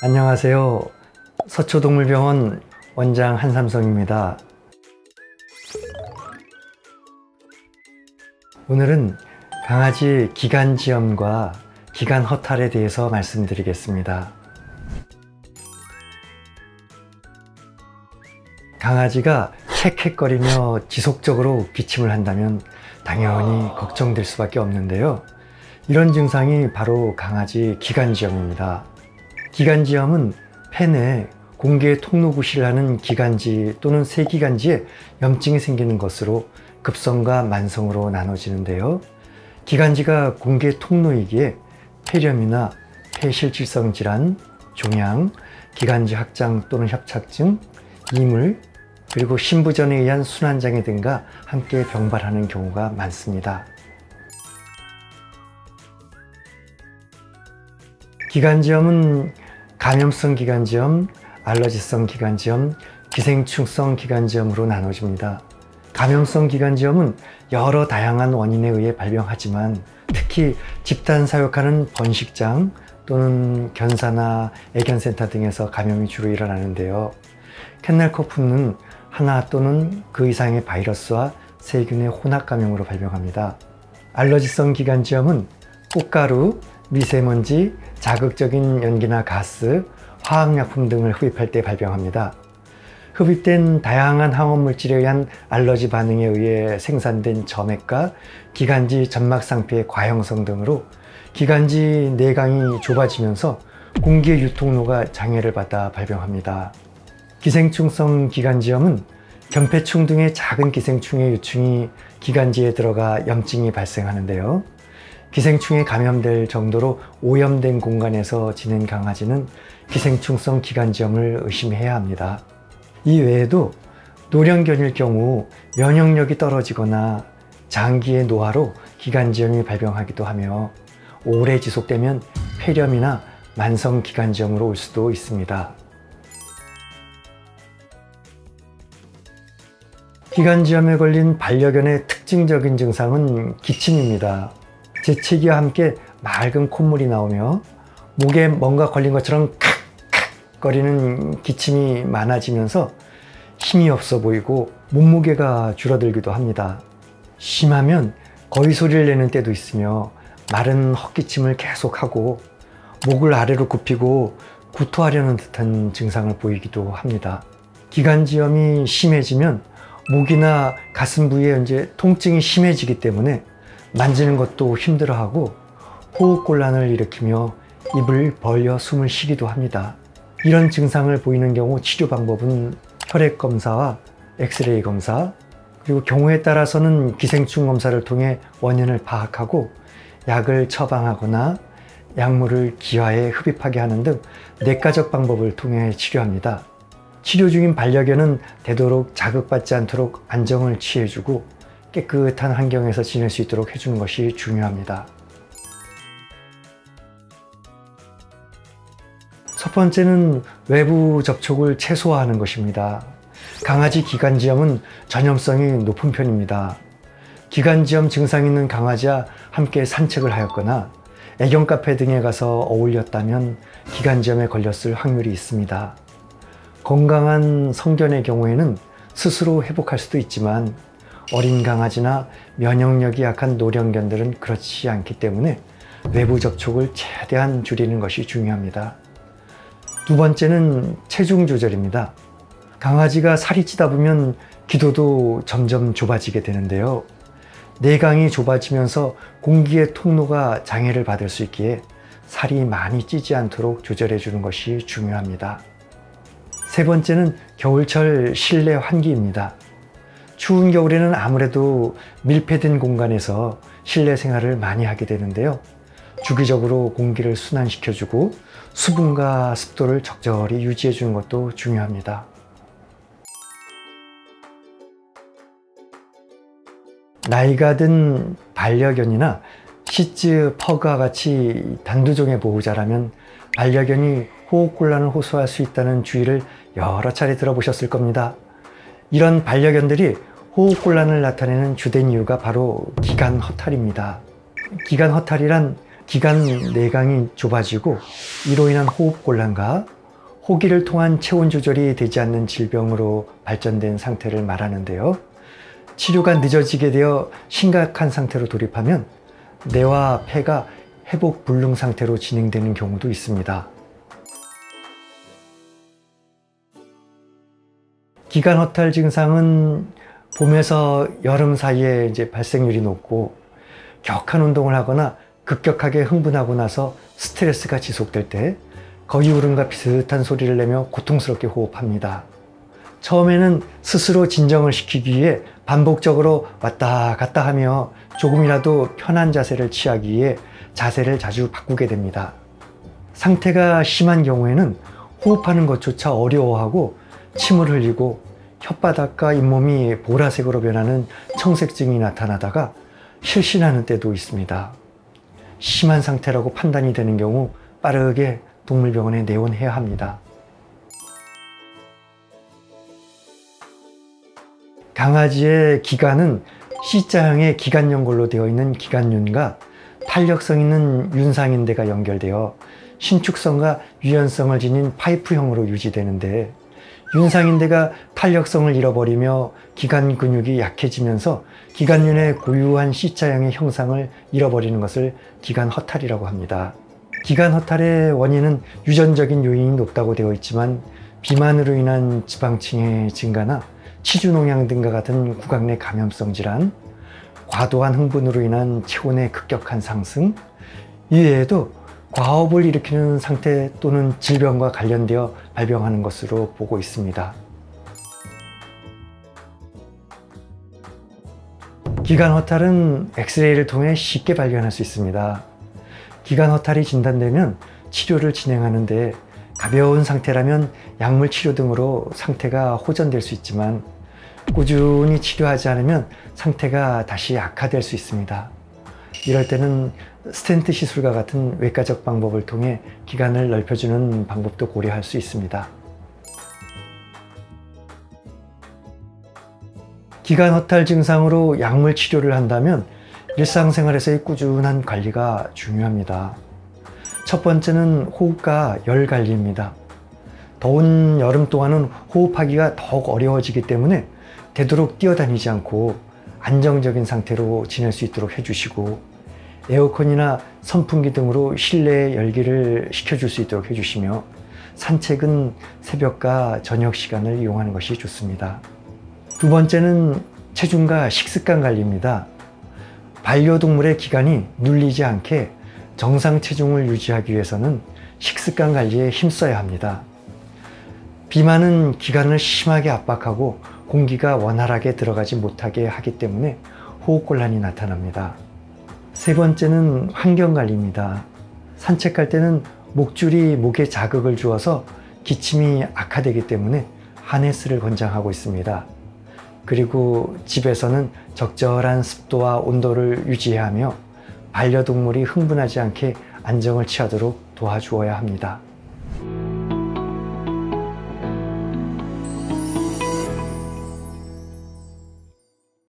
안녕하세요. 서초동물병원 원장 한삼성입니다. 오늘은 강아지 기관지염과 기관허탈에 대해서 말씀드리겠습니다. 강아지가 헥헥거리며 지속적으로 기침을 한다면 당연히 걱정될 수밖에 없는데요. 이런 증상이 바로 강아지 기관지염입니다. 기관지염은 폐내 공기의 통로 구실을 하는 기관지 또는 세기관지에 염증이 생기는 것으로 급성과 만성으로 나눠지는데요. 기관지가 공기의 통로이기에 폐렴이나 폐실질성 질환, 종양, 기관지 확장 또는 협착증, 이물, 그리고 신부전에 의한 순환장애 등과 함께 병발하는 경우가 많습니다. 기관지염은 감염성 기관지염, 알러지성 기관지염, 기생충성 기관지염으로 나눠집니다. 감염성 기관지염은 여러 다양한 원인에 의해 발병하지만 특히 집단 사육하는 번식장 또는 견사나 애견센터 등에서 감염이 주로 일어나는데요. 캔넬코프는 하나 또는 그 이상의 바이러스와 세균의 혼합 감염으로 발병합니다. 알러지성 기관지염은 꽃가루, 미세먼지, 자극적인 연기나 가스, 화학약품 등을 흡입할 때 발병합니다. 흡입된 다양한 항원물질에 의한 알러지 반응에 의해 생산된 점액과 기관지 점막상피의 과형성 등으로 기관지 내강이 좁아지면서 공기의 유통로가 장애를 받아 발병합니다. 기생충성 기관지염은 견폐충 등의 작은 기생충의 유충이 기관지에 들어가 염증이 발생하는데요. 기생충에 감염될 정도로 오염된 공간에서 지낸 강아지는 기생충성 기관지염을 의심해야 합니다. 이 외에도 노령견일 경우 면역력이 떨어지거나 장기의 노화로 기관지염이 발병하기도 하며 오래 지속되면 폐렴이나 만성 기관지염으로 올 수도 있습니다. 기관지염에 걸린 반려견의 특징적인 증상은 기침입니다. 재채기와 함께 맑은 콧물이 나오며 목에 뭔가 걸린 것처럼 칵칵 거리는 기침이 많아지면서 힘이 없어 보이고 몸무게가 줄어들기도 합니다. 심하면 거의 소리를 내는 때도 있으며 마른 헛기침을 계속하고 목을 아래로 굽히고 구토하려는 듯한 증상을 보이기도 합니다. 기관지염이 심해지면 목이나 가슴 부위에 이제 통증이 심해지기 때문에 만지는 것도 힘들어하고 호흡곤란을 일으키며 입을 벌려 숨을 쉬기도 합니다. 이런 증상을 보이는 경우 치료 방법은 혈액 검사와 엑스레이 검사, 그리고 경우에 따라서는 기생충 검사를 통해 원인을 파악하고 약을 처방하거나 약물을 기화에 흡입하게 하는 등 내과적 방법을 통해 치료합니다. 치료 중인 반려견은 되도록 자극받지 않도록 안정을 취해주고 깨끗한 환경에서 지낼 수 있도록 해주는 것이 중요합니다. 첫 번째는 외부 접촉을 최소화하는 것입니다. 강아지 기관지염은 전염성이 높은 편입니다. 기관지염 증상이 있는 강아지와 함께 산책을 하였거나 애견 카페 등에 가서 어울렸다면 기관지염에 걸렸을 확률이 있습니다. 건강한 성견의 경우에는 스스로 회복할 수도 있지만 어린 강아지나 면역력이 약한 노령견들은 그렇지 않기 때문에 외부 접촉을 최대한 줄이는 것이 중요합니다. 두 번째는 체중 조절입니다. 강아지가 살이 찌다 보면 기도도 점점 좁아지게 되는데요. 내강이 좁아지면서 공기의 통로가 장애를 받을 수 있기에 살이 많이 찌지 않도록 조절해 주는 것이 중요합니다. 세 번째는 겨울철 실내 환기입니다. 추운 겨울에는 아무래도 밀폐된 공간에서 실내 생활을 많이 하게 되는데요. 주기적으로 공기를 순환시켜주고 수분과 습도를 적절히 유지해 주는 것도 중요합니다. 나이가 든 반려견이나 시츠, 퍼그와 같이 단두종의 보호자라면 반려견이 호흡곤란을 호소할 수 있다는 주의를 여러 차례 들어보셨을 겁니다. 이런 반려견들이 호흡곤란을 나타내는 주된 이유가 바로 기관허탈입니다. 기관허탈이란 기관 내강이 좁아지고 이로 인한 호흡곤란과 호기를 통한 체온 조절이 되지 않는 질병으로 발전된 상태를 말하는데요. 치료가 늦어지게 되어 심각한 상태로 돌입하면 뇌와 폐가 회복 불능 상태로 진행되는 경우도 있습니다. 기관 허탈 증상은 봄에서 여름 사이에 발생률이 높고 격한 운동을 하거나 급격하게 흥분하고 나서 스트레스가 지속될 때 거위 울음과 비슷한 소리를 내며 고통스럽게 호흡합니다. 처음에는 스스로 진정을 시키기 위해 반복적으로 왔다 갔다 하며 조금이라도 편한 자세를 취하기 위해 자세를 자주 바꾸게 됩니다. 상태가 심한 경우에는 호흡하는 것조차 어려워하고 침을 흘리고 혓바닥과 잇몸이 보라색으로 변하는 청색증이 나타나다가 실신하는 때도 있습니다. 심한 상태라고 판단이 되는 경우 빠르게 동물병원에 내원해야 합니다. 강아지의 기관은 C자형의 기관연골로 되어 있는 기관윤과 탄력성 있는 윤상인대가 연결되어 신축성과 유연성을 지닌 파이프형으로 유지되는데, 윤상인대가 탄력성을 잃어버리며 기관 근육이 약해지면서 기관윤의 고유한 C자형의 형상을 잃어버리는 것을 기관 허탈이라고 합니다. 기관 허탈의 원인은 유전적인 요인이 높다고 되어 있지만 비만으로 인한 지방층의 증가나 치주농양 등과 같은 구강 내 감염성 질환, 과도한 흥분으로 인한 체온의 급격한 상승, 이외에도 과업을 일으키는 상태 또는 질병과 관련되어 발병하는 것으로 보고 있습니다. 기관 허탈은 엑스레이를 통해 쉽게 발견할 수 있습니다. 기관 허탈이 진단되면 치료를 진행하는데 가벼운 상태라면 약물 치료 등으로 상태가 호전될 수 있지만 꾸준히 치료하지 않으면 상태가 다시 악화될 수 있습니다. 이럴 때는 스텐트 시술과 같은 외과적 방법을 통해 기관을 넓혀주는 방법도 고려할 수 있습니다. 기관 허탈 증상으로 약물 치료를 한다면 일상생활에서의 꾸준한 관리가 중요합니다. 첫 번째는 호흡과 열 관리입니다. 더운 여름 동안은 호흡하기가 더욱 어려워지기 때문에 되도록 뛰어다니지 않고 안정적인 상태로 지낼 수 있도록 해주시고, 에어컨이나 선풍기 등으로 실내 열기를 식혀줄 수 있도록 해주시며, 산책은 새벽과 저녁 시간을 이용하는 것이 좋습니다. 두 번째는 체중과 식습관 관리입니다. 반려동물의 기관이 눌리지 않게 정상 체중을 유지하기 위해서는 식습관 관리에 힘써야 합니다. 비만은 기관을 심하게 압박하고 공기가 원활하게 들어가지 못하게 하기 때문에 호흡곤란이 나타납니다. 세 번째는 환경관리입니다. 산책할 때는 목줄이 목에 자극을 주어서 기침이 악화되기 때문에 하네스를 권장하고 있습니다. 그리고 집에서는 적절한 습도와 온도를 유지해야 하며 반려동물이 흥분하지 않게 안정을 취하도록 도와주어야 합니다.